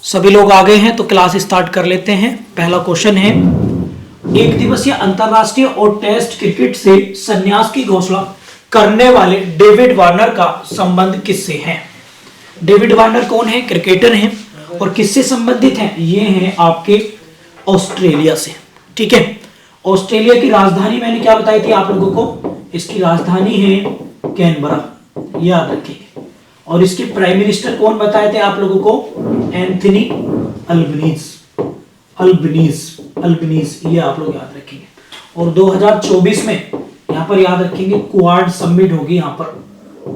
सभी लोग आ गए हैं तो क्लास स्टार्ट कर लेते हैं। पहला क्वेश्चन है, एक दिवसीय अंतरराष्ट्रीय और टेस्ट क्रिकेट से संन्यास की घोषणा करने वाले डेविड वार्नर का संबंध किससे है? डेविड वार्नर कौन है? क्रिकेटर हैं और किससे संबंधित हैं? ये हैं आपके ऑस्ट्रेलिया से। ठीक है, ऑस्ट्रेलिया की राजधानी मैंने क्या बताई थी आप लोगों को? इसकी राजधानी है कैनबरा, याद रखिए। और इसके प्राइम मिनिस्टर कौन बताए थे आप लोगों को? एंथनी अल्बनीज, ये आप लोग याद रखेंगे। और 2024 में यहाँ पर याद रखेंगे क्वाड समिट होगी, यहाँ पर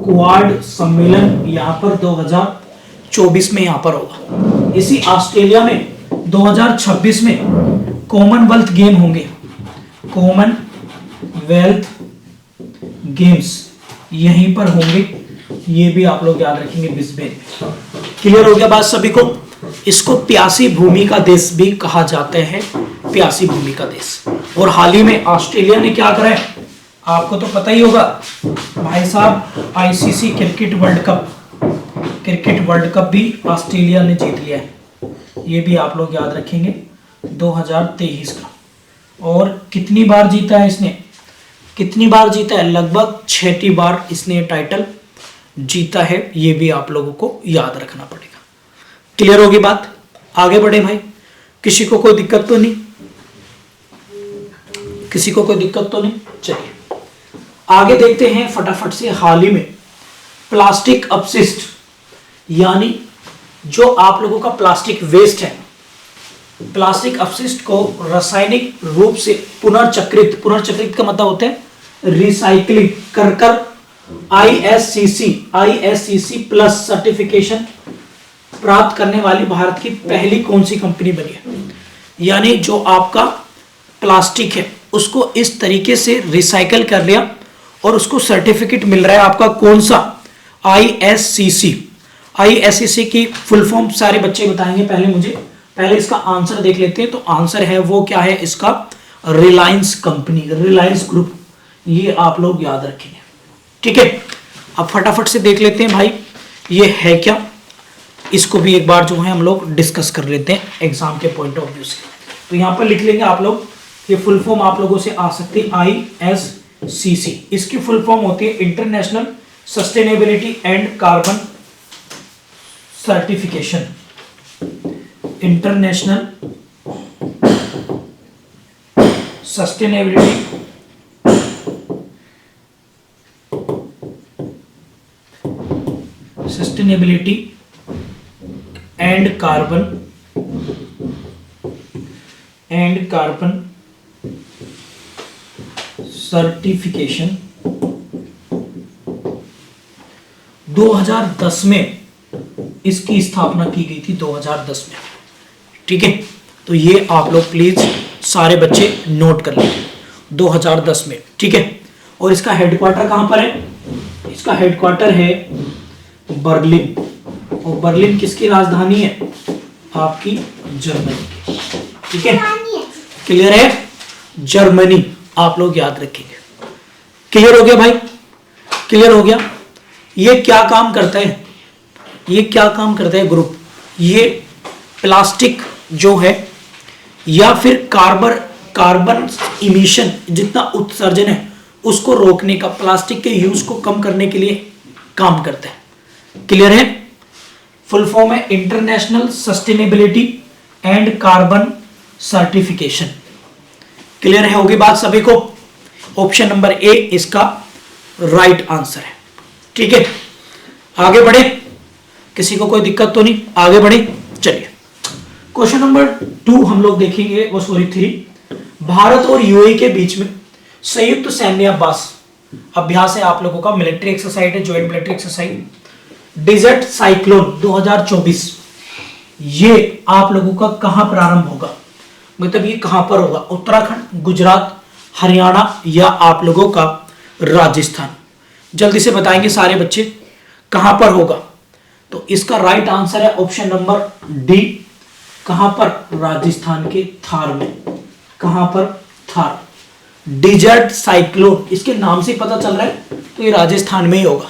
क्वाड सम्मेलन यहाँ पर 2024 में यहाँ पर होगा। इसी ऑस्ट्रेलिया में 2026 में कॉमनवेल्थ गेम होंगे, कॉमनवेल्थ गेम्स यहीं पर होंगे, ये भी आप लोग याद रखेंगे ब्रिस्बेन। क्लियर हो गया बात सभी को? इसको प्यासी भूमि का देश भी कहा जाता है, प्यासी भूमि का देश। और हाल ही में ऑस्ट्रेलिया ने क्या करा है आपको तो पता ही होगा भाई साहब, आईसीसी क्रिकेट वर्ल्ड कप भी ऑस्ट्रेलिया ने जीत लिया है, ये भी आप लोग याद रखेंगे 2023 का। और कितनी बार जीता है इसने? कितनी बार जीता है? लगभग 6 बार इसने टाइटल जीता है, ये भी आप लोगों को याद रखना पड़ेगा। क्लियर होगी बात? आगे बढ़े भाई, किसी को कोई दिक्कत तो नहीं? किसी को कोई दिक्कत तो नहीं? चलिए आगे देखते हैं फटाफट से। हाल ही में प्लास्टिक अपशिष्ट, यानी जो आप लोगों का प्लास्टिक वेस्ट है, प्लास्टिक अपशिष्ट को रासायनिक रूप से पुनर्चक्रित का मतलब होता है रिसाइकलिंग कर आईएससीसी प्लस सर्टिफिकेशन प्राप्त करने वाली भारत की पहली कौन सी कंपनी बनी है? यानी जो आपका प्लास्टिक है उसको इस तरीके से रिसाइकल कर लिया और उसको सर्टिफिकेट मिल रहा है आपका कौन सा? आईएससीसी की फुल फॉर्म सारे बच्चे बताएंगे। पहले इसका आंसर देख लेते हैं। तो आंसर है वो क्या है इसका? रिलायंस कंपनी, रिलायंस ग्रुप, ये आप लोग याद रखेंगे। ठीक है, अब फटाफट से देख लेते हैं भाई ये है क्या, इसको भी एक बार जो है हम लोग डिस्कस कर लेते हैं एग्जाम के पॉइंट ऑफ व्यू से। तो यहां पर लिख लेंगे आप लोग, ये फुल फॉर्म आप लोगों से आ सकती है आईएससीसी। इसकी फुल फॉर्म होती है international sustainability and carbon certification. International sustainability and carbon certification 2010 में इसकी स्थापना की गई थी, 2010 में। ठीक है, तो ये आप लोग प्लीज सारे बच्चे नोट कर लेंगे 2010 में। ठीक है, और इसका हेडक्वार्टर कहां पर है? इसका हेडक्वार्टर है बर्लिन। और बर्लिन किसकी राजधानी है? आपकी जर्मनी की। ठीक है, क्लियर है? जर्मनी आप लोग याद रखेंगे। क्लियर हो गया भाई? क्लियर हो गया? ये क्या काम करता है? ये क्या काम करता है ग्रुप? ये प्लास्टिक जो है या फिर कार्बन इमिशन, जितना उत्सर्जन है उसको रोकने का, प्लास्टिक के यूज को कम करने के लिए काम करता है। क्लियर है? फुल फॉर्म है international sustainability and carbon certification. Clear है? होगी बात सभी को? ऑप्शन नंबर ए इसका राइट आंसर है। ठीक है, आगे बढ़े, किसी को कोई दिक्कत तो नहीं? आगे बढ़े, चलिए क्वेश्चन नंबर 2 हम लोग देखेंगे, वो सॉरी 3। भारत और यूएई के बीच में संयुक्त सैन्य अभ्यास है आप लोगों का, मिलिट्री एक्सरसाइज है, joint military exercise desert cyclone 2024। ये आप लोगों का कहां प्रारंभ होगा? मतलब ये कहां पर होगा? उत्तराखंड, गुजरात, हरियाणा या आप लोगों का राजस्थान? जल्दी से बताएंगे सारे बच्चे कहां पर होगा। तो इसका राइट आंसर है ऑप्शन नंबर डी। कहां पर? राजस्थान के थार में। कहां पर? थार। डेजर्ट साइक्लोन, इसके नाम से पता चल रहा है तो ये राजस्थान में ही होगा,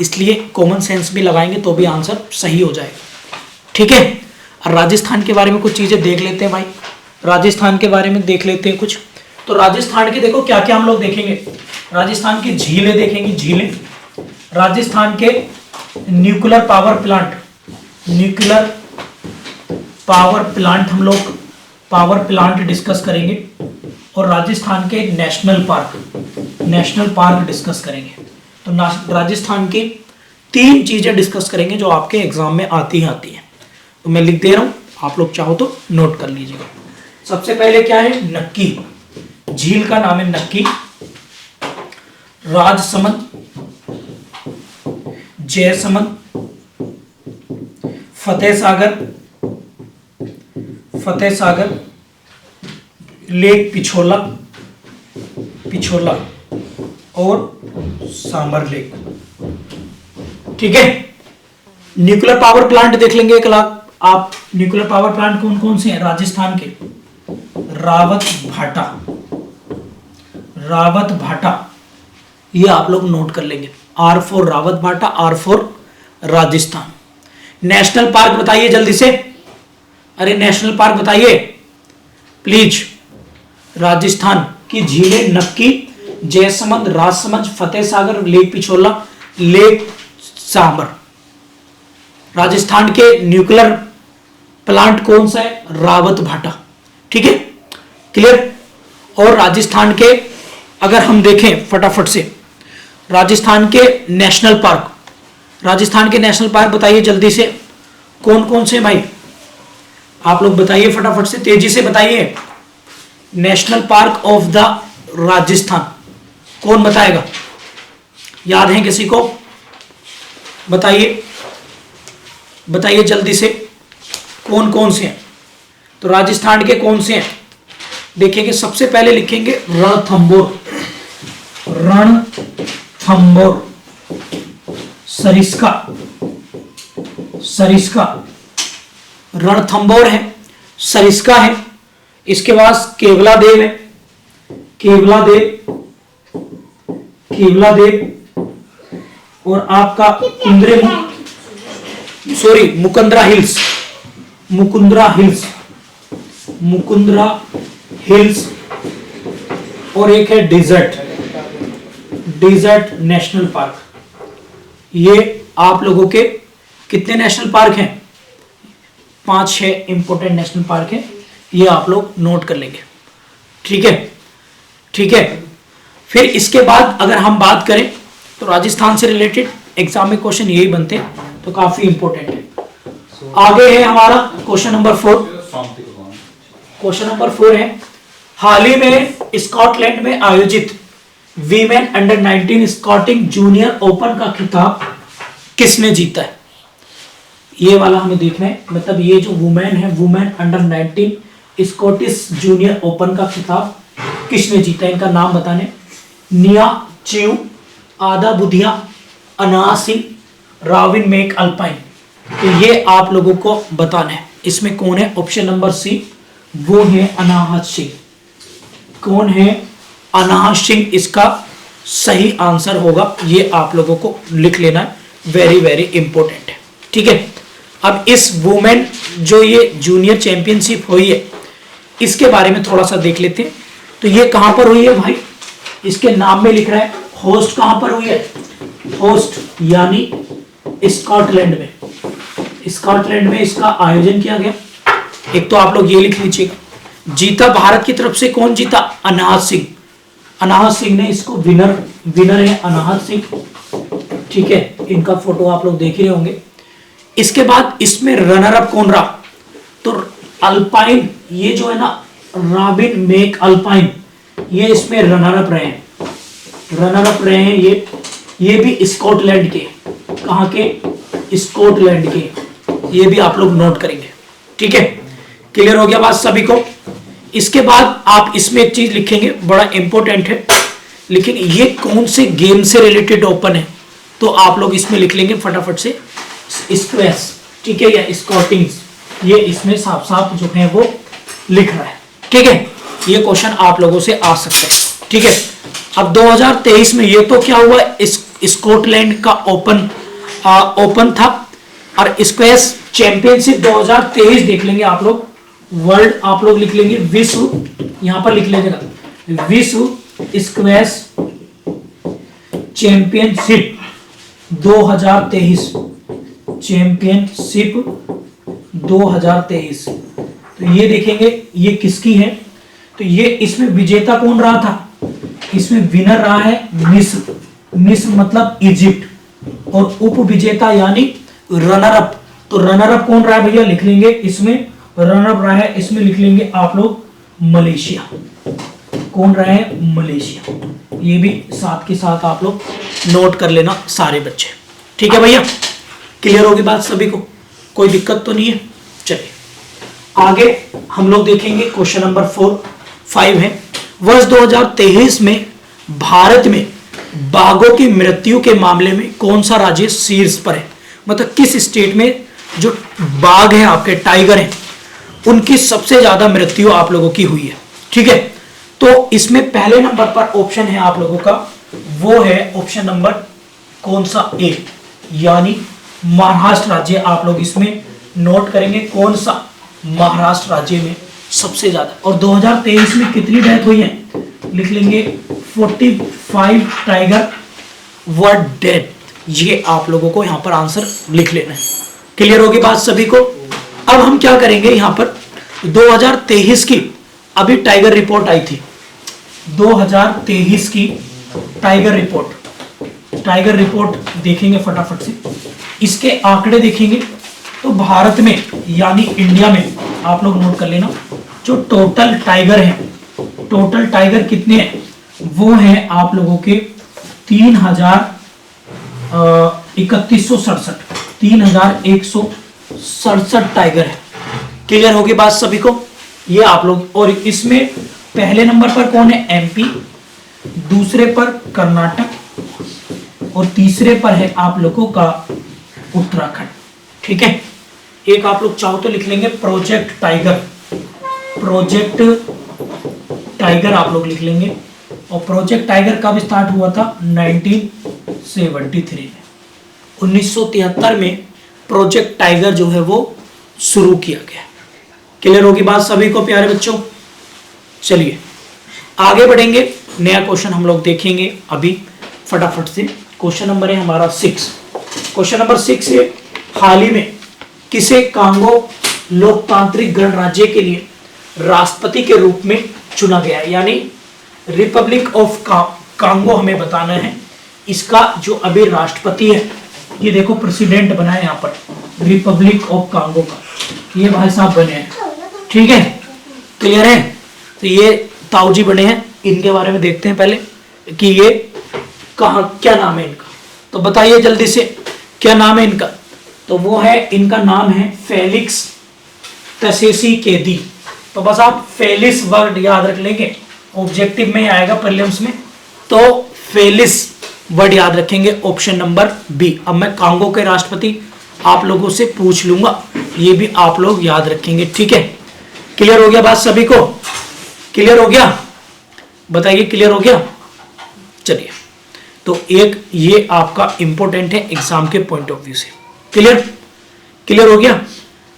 इसलिए कॉमन सेंस भी लगाएंगे तो भी आंसर सही हो जाएगा। ठीक है, राजस्थान के बारे में कुछ चीजें देख लेते हैं भाई, राजस्थान के बारे में देख लेते हैं कुछ। तो राजस्थान के देखो क्या क्या हम लोग देखेंगे, राजस्थान की झीलें देखेंगे, झीलें, राजस्थान के nuclear power plant, nuclear power plant हम लोग पावर प्लांट डिस्कस करेंगे, और राजस्थान के नेशनल पार्क डिस्कस करेंगे। तो राजस्थान की 3 चीजें डिस्कस करेंगे जो आपके एग्जाम में आती हैं। तो मैं लिख दे रहा हूं, आप लोग चाहो तो नोट कर लीजिएगा। सबसे पहले क्या है, नक्की, झील का नाम है नक्की, राजसमंद, जयसमंद, फतेह सागर, लेक पिछोला और सांबर लेक। ठीक है, न्यूक्लियर पावर प्लांट देख लेंगे एक लाख आप। न्यूक्लियर पावर प्लांट कौन कौन से हैं राजस्थान के, रावत भाटा, ये आप लोग नोट कर लेंगे, R फॉर रावत भाटा, R for Rajasthan. National park बताइए जल्दी से, अरे नेशनल पार्क बताइए प्लीज। राजस्थान की झीलें नक्की, जयसमंद, राजसमंद, फतेह सागर, लेक पिछोला, लेक सांबर। राजस्थान के न्यूक्लियर प्लांट कौन सा है, रावत भाटा। ठीक है, क्लियर। और राजस्थान के अगर हम देखें फटाफट से, राजस्थान के नेशनल पार्क, राजस्थान के नेशनल पार्क बताइए जल्दी से, कौन कौन से भाई, आप लोग बताइए फटाफट से, तेजी से बताइए। National park of the Rajasthan कौन बताएगा, याद है किसी को, बताइए बताइए जल्दी से, कौन कौन से हैं। तो राजस्थान के कौन से हैं देखेंगे, सबसे पहले लिखेंगे रणथंभौर, सरिस्का, रणथंभौर है, सरिस्का है। इसके बाद केवलादेव है, केवलादेव और आपका मुकुंदरा हिल्स और एक है डेजर्ट नेशनल पार्क। ये आप लोगों के कितने नेशनल पार्क हैं, 5-6 इंपोर्टेंट नेशनल पार्क हैं, ये आप लोग नोट कर लेंगे। ठीक है। फिर इसके बाद अगर हम बात करें तो राजस्थान से रिलेटेड एग्जाम में क्वेश्चन यही बनते हैं, तो काफी इंपोर्टेंट है। आगे है हमारा क्वेश्चन नंबर 4। क्वेश्चन नंबर 4 है, हाल ही में स्कॉटलैंड में आयोजित वीमेन अंडर 19 स्कॉटिंग जूनियर ओपन का खिताब किसने जीता है। ये वाला हमें देखना है, मतलब ये जो वुमेन है, women under 19 Scottish junior open का खिताब किसने जीता है, इनका नाम बताने। Nia Chew, Ada Budhia, Anaha Singh, Robin McAlpine. तो ये आप लोगों को बताना है, इसमें कौन है, ऑप्शन नंबर सी, वो है अनाहा सिंह। कौन है, अनाहा सिंह इसका सही आंसर होगा, ये आप लोगों को लिख लेना है, वेरी वेरी इंपॉर्टेंट है। ठीक है, अब इस वुमेन जो ये जूनियर चैंपियनशिप हुई है, इसके बारे में थोड़ा सा देख लेते हैं। तो ये कहां पर हुई है भाई, इसके नाम में लिख रहा है, होस्ट कहां पर हुई है, होस्ट यानी स्कॉटलैंड में, स्कॉटलैंड में इसका आयोजन किया गया। एक तो आप लोग ये लिख लीजिएगा। जीता भारत की तरफ से कौन जीता, अनाहत सिंह। अनाहत सिंह ने इसको विनर है अनाहत सिंह। ठीक है, इनका फोटो आप लोग देख ही रहे होंगे। इसके बाद इसमें रनर अप कौन रहा, तो अल्पाइन, ये जो है ना रॉबिन मेक अल्पाइन, ये इसमें रनर अप रहे हैं। ये भी स्कॉटलैंड के, कहां के, स्कॉटलैंड के, ये भी आप लोग नोट करेंगे। ठीक है, क्लियर हो गया बात सभी को। इसके बाद आप इसमें एक चीज लिखेंगे, बड़ा इंपॉर्टेंट है, लिखेंगे ये कौन से गेम से रिलेटेड ओपन है, तो आप लोग इसमें लिख लेंगे फटाफट से स्क्वैश। ठीक है, या स्कॉटिंग्स, ये इसमें साफ साफ जो है वो लिख रहा है। ठीक है, ये क्वेश्चन आप लोगों से आ सकते हैं। ठीक है, अब 2023 में ये तो क्या हुआ, स्कॉटलैंड का ओपन था। और स्क्वैश चैंपियनशिप 2023 देख लेंगे आप लोग, वर्ल्ड आप लोग लिख लेंगे, विश्व यहां पर लिख लीजिएगा, विश्व स्क्वैश चैंपियनशिप 2023, चैंपियनशिप 2023। तो ये देखेंगे ये किसकी है, तो ये इसमें विजेता कौन रहा था, इसमें विनर रहा है मिस्र, मिस्र मतलब इजिप्ट, और उप विजेता यानी रनर अप, तो रनर अप कौन रहा है भैया, लिख लेंगे इसमें रनर अप रहा है, इसमें लिख लेंगे आप लोग मलेशिया, कौन रहा है मलेशिया। ये भी साथ के साथ आप लोग नोट कर लेना सारे बच्चे, ठीक है भैया, क्लियर होगी बात सभी को, कोई दिक्कत तो नहीं है। चलिए आगे हम लोग देखेंगे क्वेश्चन नंबर 5 है, वर्ष 2023 में भारत में बाघों की मृत्यु के मामले में कौन सा राज्य शीर्ष पर है, मतलब किस स्टेट में जो बाघ हैं आपके टाइगर हैं उनकी सबसे ज्यादा मृत्यु आप लोगों की हुई है, ठीक है। तो इसमें पहले नंबर पर ऑप्शन है आप लोगों का, वो है ऑप्शन नंबर कौन सा, ए, यानी महाराष्ट्र राज्य। आप लोग इसमें नोट करेंगे कौन सा, महाराष्ट्र राज्य में सबसे ज्यादा। और 2023 में कितनी डेथ हुई है, लिख लेंगे 45 टाइगर वर डेड, ये आप लोगों को यहां पर आंसर लिख लेना है, क्लियर होगी बात सभी को। अब हम क्या करेंगे, यहां पर 2023 की अभी टाइगर रिपोर्ट आई थी, 2023 की टाइगर रिपोर्ट देखेंगे फटाफट से, इसके आंकड़े देखेंगे तो भारत में यानी इंडिया में आप लोग नोट कर लेना, जो टोटल टाइगर हैं, टोटल टाइगर कितने हैं, वो हैं आप लोगों के 3167 टाइगर है, क्लियर होगी बात सभी को, ये आप लोग। और इसमें पहले नंबर पर कौन है, एमपी, दूसरे पर कर्नाटक, और तीसरे पर है आप लोगों का उत्तराखंड, ठीक है। एक आप लोग चाहो तो लिख लेंगे प्रोजेक्ट टाइगर आप लोग लिख लेंगे। और प्रोजेक्ट टाइगर कब स्टार्ट हुआ था, 1973 में, 1973 में प्रोजेक्ट टाइगर जो है वो शुरू किया गया, क्लियर होगी बात सभी को प्यारे बच्चों। चलिए आगे बढ़ेंगे, नया क्वेश्चन हम लोग देखेंगे अभी फटाफट से। क्वेश्चन नंबर है हमारा 6, क्वेश्चन नंबर 6 है, हाल ही में किसे कांगो लोकतांत्रिक गणराज्य के लिए राष्ट्रपति के रूप में चुना गया है, यानी रिपब्लिक ऑफ कांगो हमें बताना है, इसका जो अभी राष्ट्रपति है, ये देखो प्रेसिडेंट बना है यहाँ पर, रिपब्लिक ऑफ कांगो का ये भाई साहब बने हैं, ठीक है, क्लियर है। तो ये ताऊजी बने हैं, इनके बारे में देखते हैं पहले कि ये कहाँ, क्या नाम है इनका, तो बताइए जल्दी से क्या नाम है इनका। तो वो है, इनका नाम है फेलिक्स त्शेसिकेदी। तो बस आप फेलिक्स वर्ड याद रख लेंगे, ऑब्जेक्टिव में आएगा प्रीलिम्स में, तो फेलिक्स वर्ड याद रखेंगे, ऑप्शन नंबर बी। अब मैं कांगो के राष्ट्रपति आप लोगों से पूछ लूंगा, ये भी आप लोग याद रखेंगे, ठीक है। क्लियर हो गया बात सभी को, क्लियर हो गया, बताइए क्लियर हो गया। चलिए तो एक ये आपका इंपॉर्टेंट है एग्जाम के पॉइंट ऑफ व्यू से, क्लियर हो गया।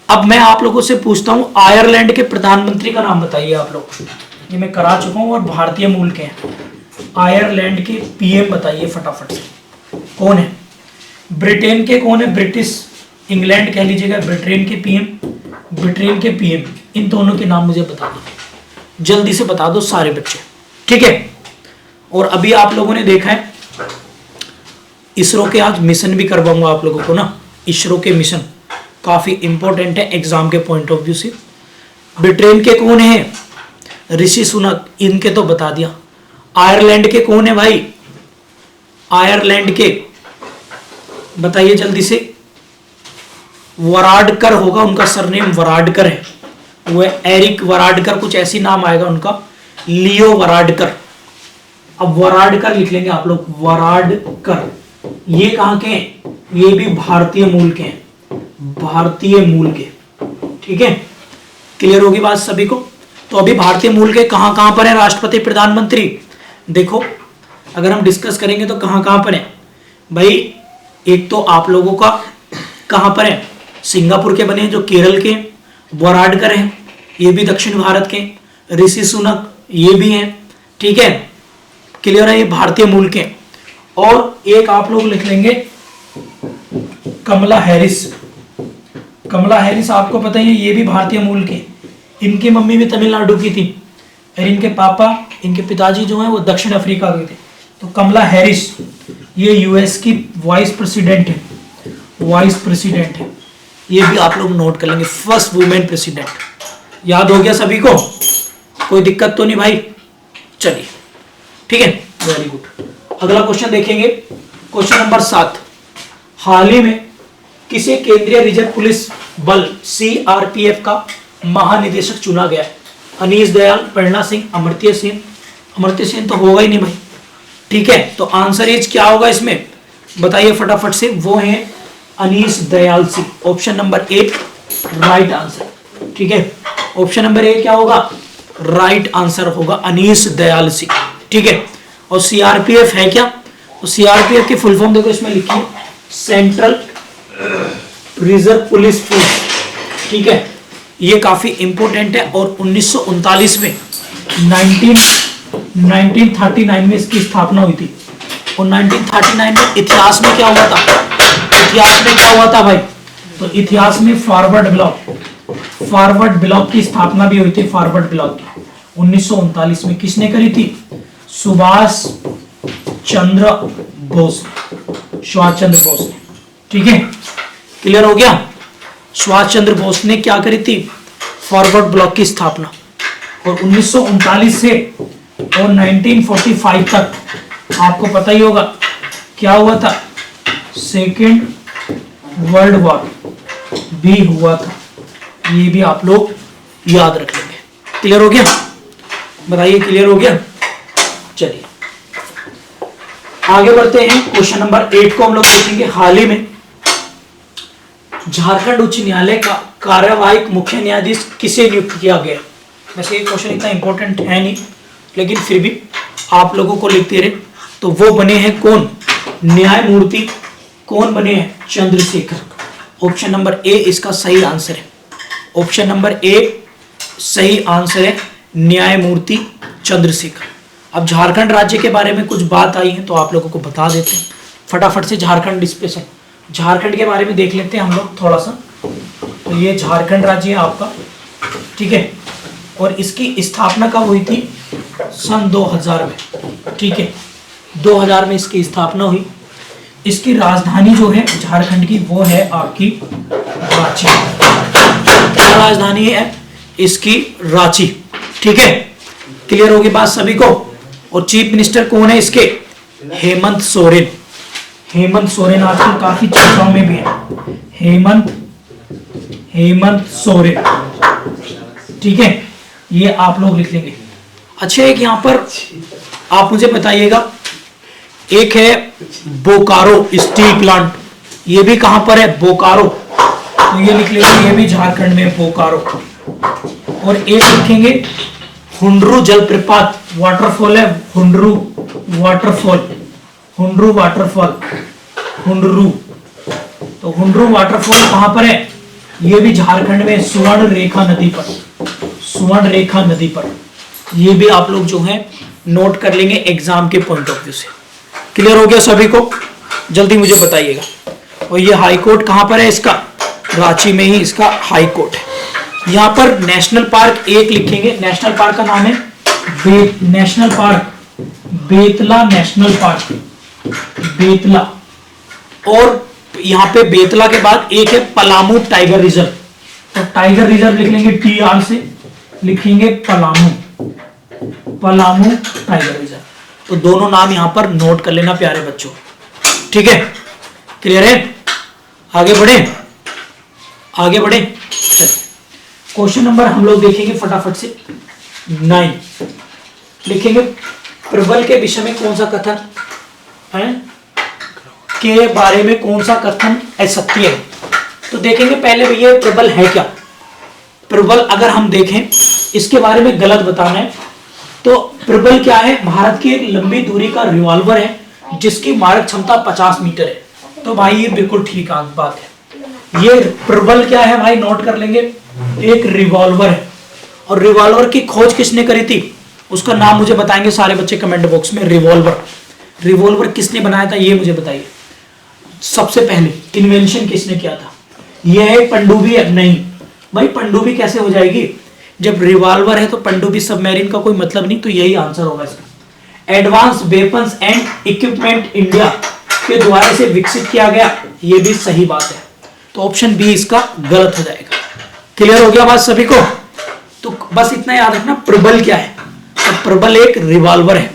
अब मैं आप लोगों से पूछता हूं, आयरलैंड के प्रधानमंत्री का नाम बताइए आप लोग, ये मैं करा चुका हूं और भारतीय मूल के हैं। आयरलैंड के पीएम बताइए फटाफट से, कौन है। ब्रिटेन के कौन है, ब्रिटिश इंग्लैंड कह लीजिएगा, ब्रिटेन के पीएम, इन दोनों के नाम मुझे बता दो, जल्दी से बता दो सारे बच्चे, ठीक है। और अभी आप लोगों ने देखा है इसरो के आज मिशन भी करवाऊंगा आप लोगों को ना, इसरो के मिशन काफी इंपॉर्टेंट है एग्जाम के पॉइंट ऑफ व्यू से। ब्रिटेन के कौन है, ऋषि सुनक, इनके तो बता दिया। आयरलैंड के कौन है भाई, आयरलैंड के बताइए जल्दी से, वराडकर होगा उनका सरनेम, वराडकर है, वो है एरिक वराडकर, कुछ ऐसी नाम आएगा उनका, लियो वराडकर। अब वराडकर लिख लेंगे आप लोग, वराडकर। ये कहां के हैं, ये भी भारतीय मूल के हैं, भारतीय मूल के, ठीक है। क्लियर होगी बात सभी को। तो अभी भारतीय मूल के कहां कहां पर है राष्ट्रपति प्रधानमंत्री, देखो अगर हम डिस्कस करेंगे तो कहां कहां पर है भाई। एक तो आप लोगों का कहां पर है, सिंगापुर के बने हैं जो केरल के, बोराडकर है ये भी दक्षिण भारत के, ऋषि सुनक ये भी हैं, ठीक है, क्लियर है, ये भारतीय मूल के। और एक आप लोग लिख लेंगे कमला हैरिस, कमला हैरिस आपको पता ही है ये भी भारतीय मूल के, इनकी मम्मी भी तमिलनाडु की थी और इनके पापा, इनके पिताजी जो हैं वो दक्षिण अफ्रीका के थे। तो कमला हैरिस ये यूएस की वाइस प्रेसिडेंट है, वाइस प्रेसिडेंट है, ये भी आप लोग नोट कर लेंगे, फर्स्ट वुमेन प्रेसिडेंट। याद हो गया सभी को, कोई दिक्कत तो नहीं भाई, चलिए ठीक है, वेरी गुड। अगला क्वेश्चन देखेंगे, क्वेश्चन नंबर 7। हाल ही में किसे केंद्रीय रिजर्व पुलिस बल सीआरपीएफ का महानिदेशक चुना गया? अनीश दयाल, प्रेरणा सिंह, अमर्त्य सेन। अमर्त्य सेन तो होगा ही नहीं भाई, ठीक है, तो आंसर इज क्या होगा इसमें बताइए फटाफट से, वो है Anish Dayal Singh. Option number A right answer, ठीक है, ऑप्शन नंबर ए क्या होगा, राइट आंसर होगा अनीश दयाल सिंह, ठीक है। और सीआरपीएफ है क्या, तो सीआरपीएफ की फुल फॉर्म देखो इसमें लिखी है, सेंट्रल रिजर्व पुलिस फोर्स, ठीक है, ये काफी इंपॉर्टेंट है। और 1939 में 1939 में इसकी स्थापना हुई थी। और 1939 में इतिहास में क्या हुआ था, इतिहास में क्या हुआ था भाई, तो इतिहास में फॉरवर्ड ब्लॉक की स्थापना भी हुई थी। फॉरवर्ड ब्लॉक की 1939 में किसने करी थी, सुभाष चंद्र बोस, सुभाष चंद्र बोस ने, ठीक है, क्लियर हो गया। सुभाष चंद्र बोस ने क्या करी थी, फॉरवर्ड ब्लॉक की स्थापना। और 1939 से और 1945 तक आपको पता ही होगा क्या हुआ था, सेकेंड वर्ल्ड वॉर भी हुआ था, ये भी आप लोग याद रख लेंगे। क्लियर हो गया, बताइए क्लियर हो गया। चलिए आगे बढ़ते हैं, क्वेश्चन नंबर 8 को हम लोग देखेंगे। हाल ही में झारखंड उच्च न्यायालय का कार्यवाहक मुख्य न्यायाधीश किसे नियुक्त किया गया? वैसे ये क्वेश्चन इतना इंपॉर्टेंट है नहीं, लेकिन फिर भी आप लोगों को लिखते रहे। तो वो बने हैं कौन, न्यायमूर्ति कौन बने हैं, चंद्रशेखर। ऑप्शन नंबर ए इसका सही आंसर है, ऑप्शन नंबर ए सही आंसर है, न्यायमूर्ति चंद्रशेखर। अब झारखंड राज्य के बारे में कुछ बात आई है तो आप लोगों को बता देते हैं फटाफट से। झारखंड स्पेशल, झारखंड के बारे में देख लेते हैं हम लोग थोड़ा सा। तो ये झारखंड राज्य है आपका, ठीक है, और इसकी स्थापना कब हुई थी, सन 2000 में, ठीक है, 2000 में इसकी स्थापना हुई। इसकी राजधानी जो है झारखंड की वो है आपकी रांची, क्या राजधानी है इसकी, रांची, ठीक है, क्लियर होगी बात सभी को। और चीफ मिनिस्टर कौन है इसके, हेमंत सोरेन। हेमंत सोरेन आजकल काफी चर्चाओं में भी है, हेमंत सोरेन, ठीक है, ये आप लोग लिख लेंगे। अच्छा एक यहाँ पर आप मुझे बताइएगा, एक है बोकारो स्टील प्लांट, ये भी कहां पर है, बोकारो, तो ये लिख लेंगे, ये भी झारखंड में बोकारो। और एक लिखेंगे हुंडरू जलप्रपात, वाटरफॉल है, हुंडरू वाटरफॉल, हुंडरू वाटरफॉल, हुंडरू, तो हुंडरू वाटरफॉल कहां पर है, ये भी झारखंड में, सुवर्ण रेखा नदी पर, सुवर्ण रेखा नदी पर। ये भी आप लोग जो है नोट कर लेंगे एग्जाम के पॉइंट ऑफ व्यू से। क्लियर हो गया सभी को, जल्दी मुझे बताइएगा। और ये हाई कोर्ट कहां पर है इसका, रांची में ही इसका हाई कोर्ट है। यहाँ पर नेशनल पार्क एक लिखेंगे, नेशनल पार्क का नाम है national park Betla, national park Betla. और यहाँ पे बेतला के बाद एक है पलामू टाइगर रिजर्व, तो टाइगर रिजर्व लिख लेंगे, TR से लिखेंगे पलामू, पलामू टाइगर रिजर्व। तो दोनों नाम यहाँ पर नोट कर लेना प्यारे बच्चों, ठीक है, क्लियर है। आगे बढ़े, आगे बढ़े, चलिए क्वेश्चन नंबर हम लोग देखेंगे फटाफट से 9 लिखेंगे। प्रबल के विषय में कौन सा कथन है, के बारे में कौन सा कथन असत्य है? तो देखेंगे पहले भैया प्रबल है क्या। प्रबल अगर हम देखें इसके बारे में गलत बताना है तो प्रबल क्या है, भारत की एक लंबी दूरी का रिवॉल्वर है जिसकी मारक क्षमता 50 मीटर है। तो भाई ये बिल्कुल ठीक बात है, ये प्रबल क्या है भाई, नोट कर लेंगे, एक रिवॉल्वर है। और रिवॉल्वर की खोज किसने करी थी, उसका नाम मुझे बताएंगे सारे बच्चे कमेंट बॉक्स में। रिवॉल्वर, रिवॉल्वर किसने बनाया था ये मुझे बताइए। सबसे पहले इन्वेंशन किसने किया था, ये है पनडुब्बी? नहीं भाई, पनडुब्बी कैसे हो जाएगी, जब रिवॉल्वर है तो पनडुब्बी सबमरीन का कोई मतलब नहीं, तो यही आंसर होगा इसका। Advance weapons and equipment India के द्वारा से विकसित किया गया, ये भी सही बात है, तो ऑप्शन बी इसका गलत हो जाएगा। क्लियर हो गया बात सभी को? तो बस इतना याद रखना प्रबल क्या है, तो प्रबल एक रिवॉल्वर है,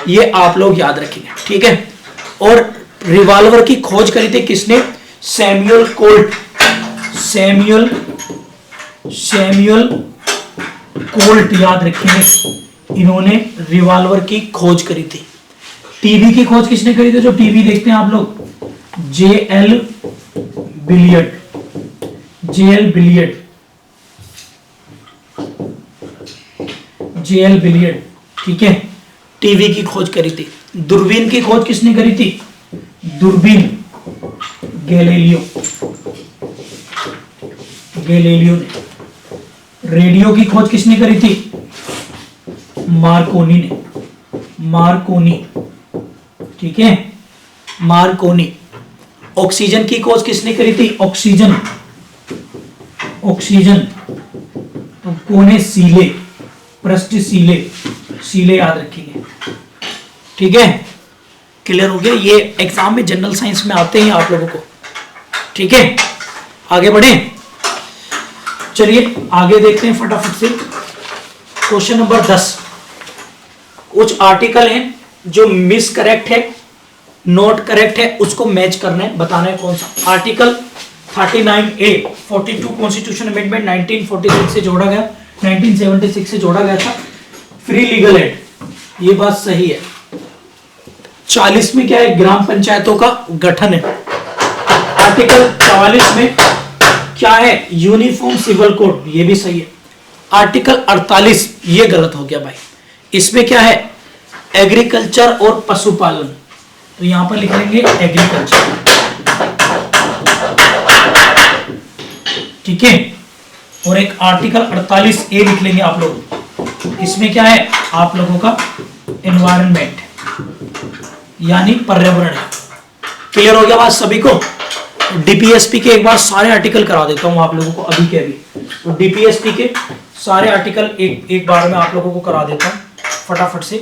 ये आप लोग याद रखेंगे, ठीक है। और रिवॉल्वर की खोज करी थी किसने, सैमुअल कोल्ट, सैमुअल कोल्ट याद रखेंगे, इन्होंने रिवॉल्वर की खोज करी थी। टीबी की खोज किसने करी थी, जो टीबी देखते हैं आप लोग, JL billiard, JL billiard, JL billiard, ठीक है, टीवी की खोज करी थी। दूरबीन की खोज किसने करी थी, दूरबीन गैलीलियो, गैलीलियो ने। रेडियो की खोज किसने करी थी, मार्कोनी ने, मार्कोनी, ठीक है, मार्कोनी। ऑक्सीजन की खोज किसने करी थी, ऑक्सीजन, ऑक्सीजन तो कौन है, सीले, पृष्ठ सीले, सीले याद रखेंगे, ठीक है। क्लियर हो गया, ये एग्जाम में जनरल साइंस में आते हैं आप लोगों को, ठीक है। आगे बढ़े, चलिए आगे देखते हैं फटाफट से। क्वेश्चन नंबर 10, कुछ आर्टिकल हैं जो मिस करेक्ट है, नोट करेक्ट है, उसको मैच करना है, बताना है कौन सा। आर्टिकल 39A 42 कॉन्स्टिट्यूशन अमेंडमेंट 1946 से जोड़ा गया, 1976 से जोड़ा गया था, फ्री लीगल एड, ये बात सही है। 40 में क्या है, ग्राम पंचायतों का गठन है। आर्टिकल 44 में क्या है, यूनिफॉर्म सिविल कोड, ये भी सही है। आर्टिकल 48 ये गलत हो गया भाई, इसमें क्या है, एग्रीकल्चर और पशुपालन, तो यहां पर लिख लेंगे एग्रीकल्चर, ठीक है। और एक आर्टिकल 48A लिख लेंगे आप लोग, इसमें क्या है, आप लोगों का एनवायरनमेंट यानी पर्यावरण है। क्लियर हो गया बात सभी को? डीपीएसपी के एक बार सारे आर्टिकल करा देता हूं आप लोगों को अभी के अभी, तो डीपीएसपी के सारे आर्टिकल एक बार में आप लोगों को करा देता हूं फटाफट से।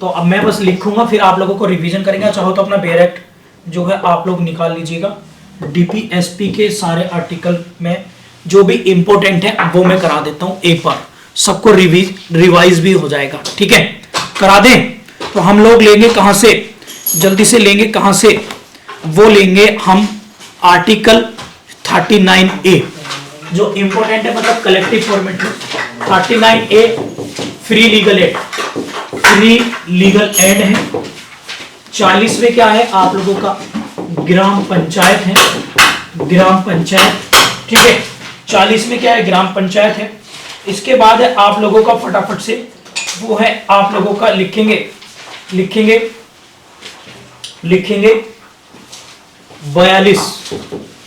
तो अब मैं बस लिखूंगा, फिर आप लोगों को रिवीजन करेंगे, चाहो तो अपना बेरेक्ट जो है आप लोग निकाल लीजिएगा। डीपीएसपी के सारे आर्टिकल में जो भी इंपॉर्टेंट है वो मैं करा देता हूं एक बार, सबको रिवाइज भी हो जाएगा, ठीक है। करा दें तो हम लोग लेंगे कहां से, जल्दी से लेंगे कहां से, वो लेंगे हम आर्टिकल 39A जो इंपॉर्टेंट है, मतलब कलेक्टिव फॉर्मेट में। 39A free legal aid, free legal aid है। 40 में क्या है आप लोगों का, ग्राम पंचायत है, ग्राम पंचायत, ठीक है। 40 में क्या है, ग्राम पंचायत है। इसके बाद है आप लोगों का फटाफट से, वो है आप लोगों का लिखेंगे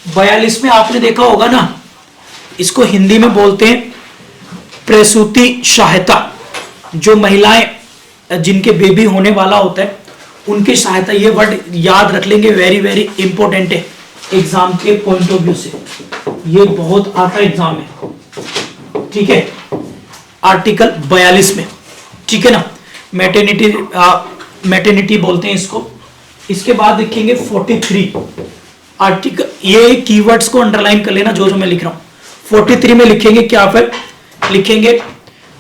42 में आपने देखा होगा ना, इसको हिंदी में बोलते हैं प्रसूति सहायता, जो महिलाएं जिनके बेबी होने वाला होता है उनकी सहायता, ये वर्ड याद रख लेंगे, वेरी वेरी इंपॉर्टेंट है एग्जाम के पॉइंट ऑफ व्यू से, ये बहुत आता एग्जाम में, ठीक है। आर्टिकल 42 में, ठीक है ना, मैटरनिटी बोलते हैं इसको। इसके बाद लिखेंगे 43 आर्टिकल, ये कीवर्ड्स को अंडरलाइन कर लेना जो मैं लिख रहा हूं। 43 में लिखेंगे क्या, फिर लिखेंगे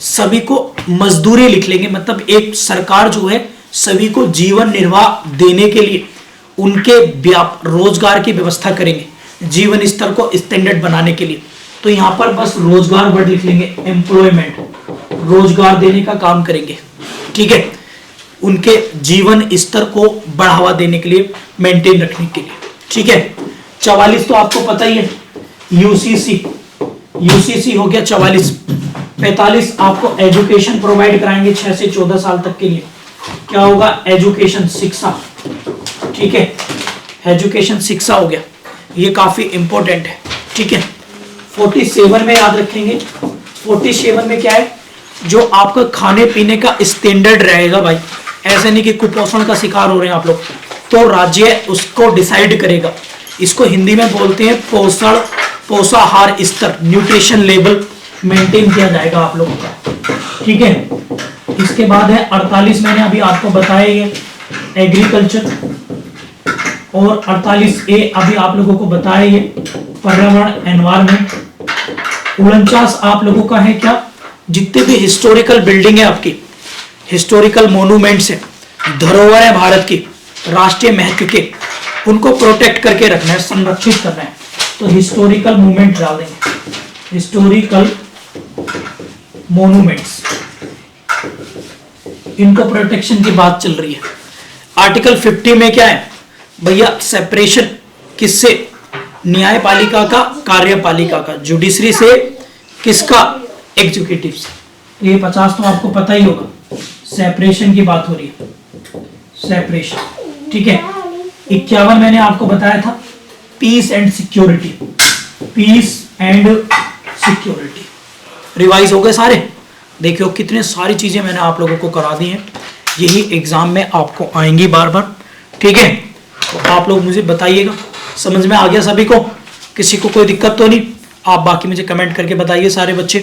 सभी को मजदूरी लिख लेंगे, मतलब एक सरकार जो है सभी को जीवन निर्वाह देने के लिए उनके रोजगार की व्यवस्था करेंगे, जीवन स्तर को स्टैंडर्ड बनाने के लिए। तो यहां पर बस रोजगार वर्ड लिख लेंगे, एम्प्लॉयमेंट, रोजगार देने का काम करेंगे, ठीक है, उनके जीवन स्तर को बढ़ावा देने के लिए, मेंटेन रखने के लिए, ठीक है। 44 तो आपको पता ही है, यूसीसी हो गया 44। 45 आपको एजुकेशन प्रोवाइड कराएंगे 6 से 14 साल तक के लिए, क्या होगा, एजुकेशन, शिक्षा, ठीक है, एजुकेशन शिक्षा हो गया, ये काफी इंपॉर्टेंट है। ठीक है। 47 में याद रखेंगे, 47 में क्या है, जो आपका खाने पीने का स्टैंडर्ड रहेगा भाई, ऐसे नहीं कि कुपोषण का शिकार हो रहे हैं आप लोग, तो राज्य उसको डिसाइड करेगा। इसको हिंदी में बोलते हैं पोषाहार स्तर, न्यूट्रिशन लेवल मेंटेन किया जाएगा आप लोगों का, ठीक है। इसके बाद है 48, मैंने अभी आपको बताया ये एग्रीकल्चर, और 48A अभी आप लोगों को बताया ये पर्यावरण एनवायरमेंट। 49 आप लोगों का है क्या, जितने भी हिस्टोरिकल बिल्डिंग है आपकी, हिस्टोरिकल मोन्यूमेंट्स है, धरोहर है भारत की, राष्ट्रीय महत्व के, उनको प्रोटेक्ट करके रखना है, संरक्षित करना है, तो हिस्टोरिकल मूवमेंट डाल देंगे, हिस्टोरिकल मोन्यूमेंट्स, इनको प्रोटेक्शन की बात चल रही है। आर्टिकल 50 में क्या है भैया, सेपरेशन किससे, न्यायपालिका का कार्यपालिका का, जुडिशरी से किसका, एग्जीक्यूटिव से। ये 50 तो आपको पता ही होगा, सेपरेशन की बात हो रही है, सेपरेशन, ठीक है। 51 मैंने आपको बताया था peace and security, peace and security. Revise हो गए सारे, देखियो कितने सारी चीजें मैंने आप लोगों को करा दी हैं, यही एग्जाम में आपको आएंगी बार बार, ठीक है। तो आप लोग मुझे बताइएगा, समझ में आ गया सभी को, किसी को कोई दिक्कत तो नहीं, आप बाकी मुझे कमेंट करके बताइए सारे बच्चे।